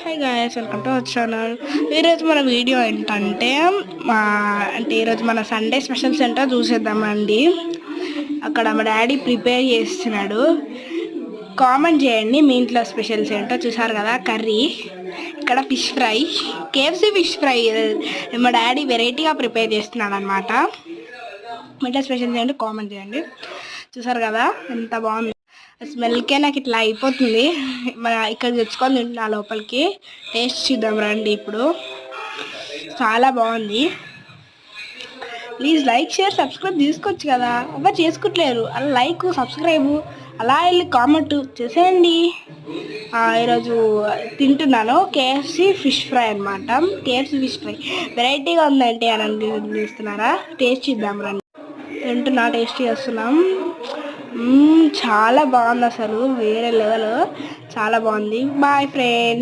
Hi guys, welcome to our channel. ఈరోజు మన video ఏంటంటే ఈరోజు మన సండే స్పెషల్స్ ఏంటో చూసేద్దామండి. అక్కడ మా డాడీ ప్రిపేర్ చేస్తున్నాడు. కామెంట్ చేయండి మీ ఇంట్లో స్పెషల్స్ ఏంటో. చూసారు కదా కర్రీ, ఇక్కడ fish fry, KFC fish fry మా డాడీ వెరైటీగా ప్రిపేర్ చేస్తున్నాడు అనమాట. మీ ఇంట్లో స్పెషల్స్ ఏంటో కామెంట్ చేయండి. చూసారు కదా ఎంత బాగుంది. స్మెల్కే నాకు ఇట్లా అయిపోతుంది. ఇక్కడ తెచ్చుకొని తింటున్నా లోపలికి. టేస్ట్ చూద్దాం రండి. ఇప్పుడు చాలా బాగుంది. ప్లీజ్ లైక్ షేర్ సబ్స్క్రైబ్ చేసుకోవచ్చు కదా, ఎవరు చేసుకుంటలేరు. అలా లైక్ సబ్స్క్రైబ్ అలా వెళ్ళి కామెంట్ చేసేయండి. ఈరోజు తింటున్నాను కేఎఫ్సీ ఫిష్ ఫ్రై అనమాట. కేఎఫ్సీ ఫిష్ ఫ్రై వెరైటీగా ఉందంటే అని చూస్తున్నారా? టేస్ట్ చూద్దాం రండి. తింటున్నా, టేస్ట్ చేస్తున్నాం. చాలా బాగుంది, అసలు వేరే లెవెల్. చాలా బాగుంది. Bye friends.